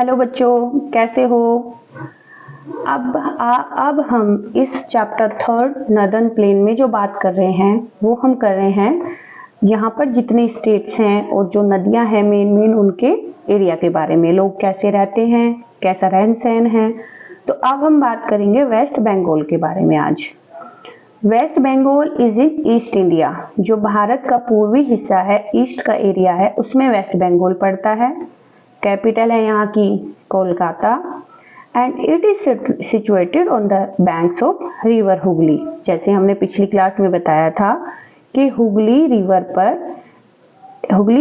Hello बच्चों, कैसे हो? अब हम इस चैप्टर 3 नदन प्लेन में जो बात कर रहे हैं वो हम कर रहे हैं यहाँ पर जितने स्टेट्स हैं और जो नदियां हैं मेन उनके एरिया के बारे में, लोग कैसे रहते हैं, कैसा रहन सहन है। तो अब हम बात करेंगे वेस्ट बंगाल के बारे में। आज West Bengal is in east India, जो भारत का पूर्वी हिस्सा है, ईस्ट का एरिया है, उसमें वेस्ट बंगाल पड़ता है। कैपिटल है यहाँ की Kolkata and it is situated on the banks of river Hooghly. जैसे हमने पिछली क्लास में बताया था कि हुगली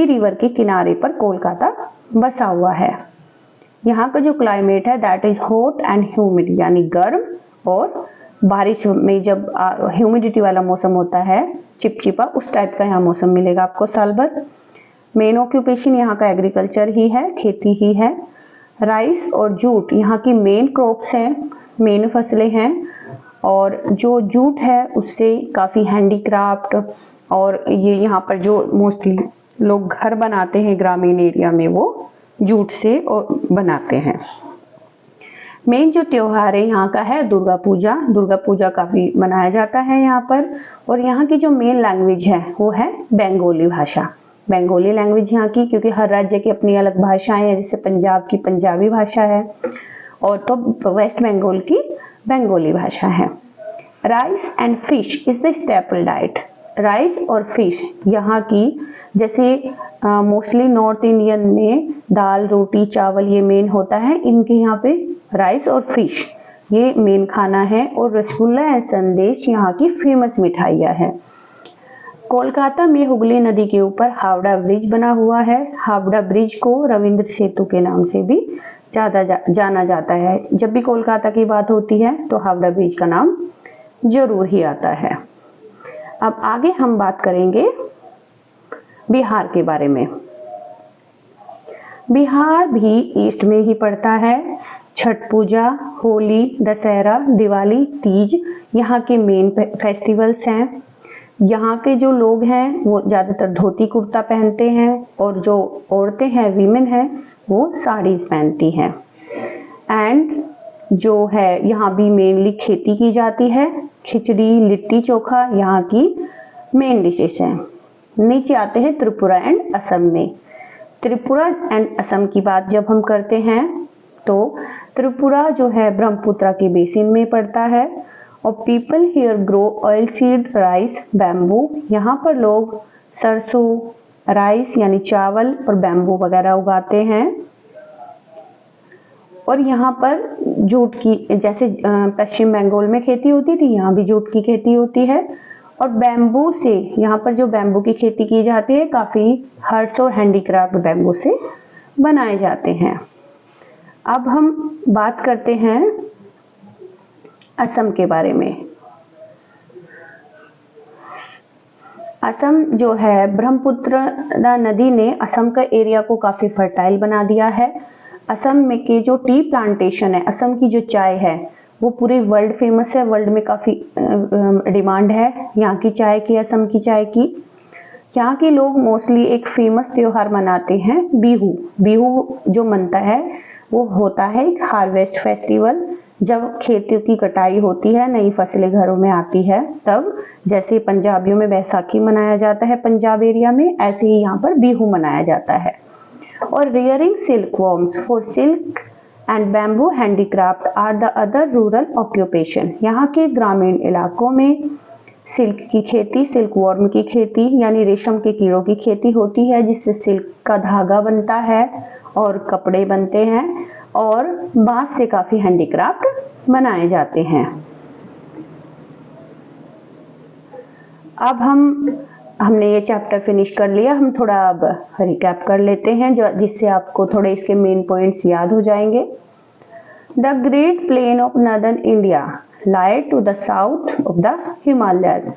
रिवर के किनारे पर कोलकाता बसा हुआ है। यहाँ का जो क्लाइमेट है that is hot and humid, यानी गर्म, और बारिश में जब ह्यूमिडिटी वाला मौसम होता है, चिपचिपा, उस टाइप का यहाँ मौसम मिलेगा आपको साल भर। मेन ऑक्यूपेशन यहाँ का एग्रीकल्चर ही है, खेती ही है। राइस और जूट यहाँ की मेन क्रॉप्स हैं, मेन फसलें हैं। और जो जूट है उससे काफ़ी हैंडीक्राफ्ट और ये यहाँ पर जो मोस्टली लोग घर बनाते हैं ग्रामीण एरिया में, वो जूट से बनाते हैं। मेन जो त्योहार है यहाँ का है दुर्गा पूजा काफ़ी मनाया जाता है यहाँ पर। और यहाँ की जो मेन लैंग्वेज है वो है बंगाली भाषा, बंगाली लैंग्वेज यहाँ की, क्योंकि हर राज्य की अपनी अलग भाषाएं हैं। जैसे पंजाब की पंजाबी भाषा है और तो वेस्ट बंगाल की बंगाली भाषा है। Rice and fish is the staple diet. Rice और फिश यहाँ की, जैसे मोस्टली नॉर्थ इंडियन में दाल रोटी चावल ये मेन होता है, इनके यहाँ पे राइस और फिश ये मेन खाना है। और रसगुल्ला एंड संदेश यहाँ की फेमस मिठाइयाँ हैं। कोलकाता में हुगली नदी के ऊपर हावड़ा ब्रिज बना हुआ है। हावड़ा ब्रिज को रविंद्र सेतु के नाम से भी जाना जाता है। जब भी कोलकाता की बात होती है तो हावड़ा ब्रिज का नाम जरूर ही आता है। अब आगे हम बात करेंगे बिहार के बारे में। बिहार भी ईस्ट में ही पड़ता है। छठ पूजा, होली, दशहरा, दिवाली, तीज यहाँ के मेन फेस्टिवल्स हैं। यहाँ के जो लोग हैं वो ज़्यादातर धोती कुर्ता पहनते हैं और जो औरतें हैं, वीमेन हैं, वो साड़ीज पहनती हैं। एंड जो है यहाँ भी मेनली खेती की जाती है। खिचड़ी, लिट्टी चोखा यहाँ की मेन डिशेस हैं। नीचे आते हैं त्रिपुरा एंड असम में। त्रिपुरा एंड असम की बात जब हम करते हैं तो त्रिपुरा जो है ब्रह्मपुत्र के बेसिन में पड़ता है। और people here grow oil seed, rice, bamboo. यहाँ पर लोग सरसों, राइस यानी चावल और बैम्बू वगैरह उगाते हैं। और यहाँ पर जूट की, जैसे पश्चिम बंगाल में खेती होती थी, यहाँ भी जूट की खेती होती है। और बैम्बू से, यहाँ पर जो बैम्बू की खेती की जाती है, काफ़ी हर्ट्स और हैंडीक्राफ्ट बैम्बू से बनाए जाते हैं। अब हम बात करते हैं असम के बारे में। असम जो है, ब्रह्मपुत्र नदी ने असम का एरिया को काफ़ी फर्टाइल बना दिया है। असम में के जो टी प्लांटेशन है, असम की जो चाय है, वो पूरे वर्ल्ड फेमस है। वर्ल्ड में काफ़ी डिमांड है यहाँ की चाय की, असम की चाय की। यहाँ के लोग मोस्टली एक फेमस त्योहार मनाते हैं, बिहू। बिहू जो मनता है वो होता है एक हार्वेस्ट फेस्टिवल। जब खेतों की कटाई होती है, नई फसलें घरों में आती है, तब जैसे पंजाबियों में बैसाखी मनाया जाता है पंजाब एरिया में, ऐसे ही यहाँ पर बिहू मनाया जाता है। और rearing silk worms for silk and bamboo handicraft are the other rural occupation. यहाँ के ग्रामीण इलाकों में सिल्क की खेती, सिल्क वॉर्म की खेती यानी रेशम के कीड़ों की खेती होती है, जिससे सिल्क का धागा बनता है और कपड़े बनते हैं। और बांस से काफ़ी हैंडीक्राफ्ट बनाए जाते हैं। अब हमने ये चैप्टर फिनिश कर लिया। हम थोड़ा अब रिकैप कर लेते हैं, जिससे आपको थोड़े इसके मेन पॉइंट्स याद हो जाएंगे। The great plain of northern India lie to the south of the Himalayas.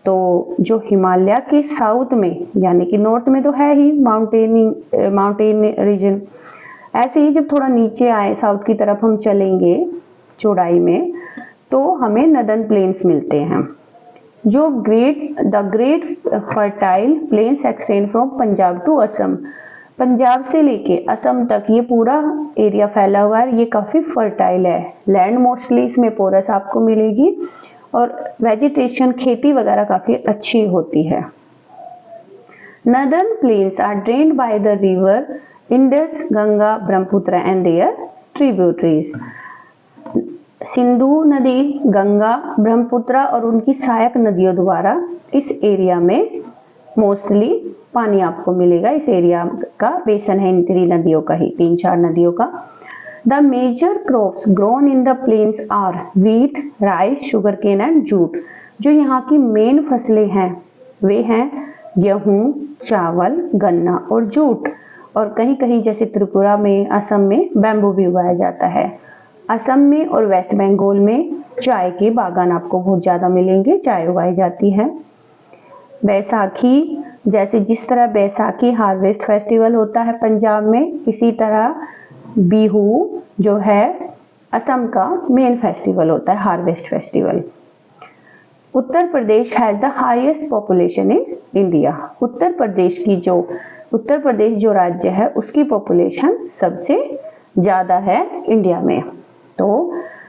तो जो हिमालय के साउथ में, यानी कि नॉर्थ में तो है ही माउंटेन रीजन, ऐसे ही जब थोड़ा नीचे आए साउथ की तरफ हम चलेंगे चौड़ाई में, तो हमें नॉर्दर्न प्लेन्स मिलते हैं। जो the great fertile plains extend from Punjab to Assam. Punjab से लेके असम तक ये पूरा एरिया फैला हुआ है। ये काफ़ी फर्टाइल है। लैंड मोस्टली इसमें पोरस आपको मिलेगी और वेजिटेशन खेती वगैरह काफ़ी अच्छी होती है। Northern plains are drained by the river Indus, Ganga, Brahmaputra and their tributaries. Sindhu नदी, गंगा, ब्रह्मपुत्र और उनकी सहायक नदियों द्वारा इस एरिया में मोस्टली पानी आपको मिलेगा। इस एरिया का बेसन है इन 3 नदियों का ही, 3-4 नदियों का। The major crops grown in the plains are wheat, rice, sugar cane and jute. जो यहाँ की मेन फसलें हैं वे हैं गेहूं, चावल, गन्ना और जूट। और कहीं कहीं जैसे त्रिपुरा में, असम में बैम्बू भी उगाया जाता है। असम में और वेस्ट बंगाल में चाय के बागान आपको बहुत ज़्यादा मिलेंगे, चाय उगाई जाती है। बैसाखी, जैसे जिस तरह बैसाखी हार्वेस्ट फेस्टिवल होता है पंजाब में, इसी तरह बिहू जो है असम का मेन फेस्टिवल होता है, harvest festival. Uttar Pradesh has the highest population in India. Uttar Pradesh जो राज्य है उसकी पॉपुलेशन सबसे ज़्यादा है इंडिया में। तो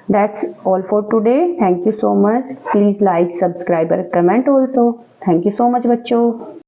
that's all for today. Thank you so much. Please like, subscribe and comment also. Thank you so much बच्चों।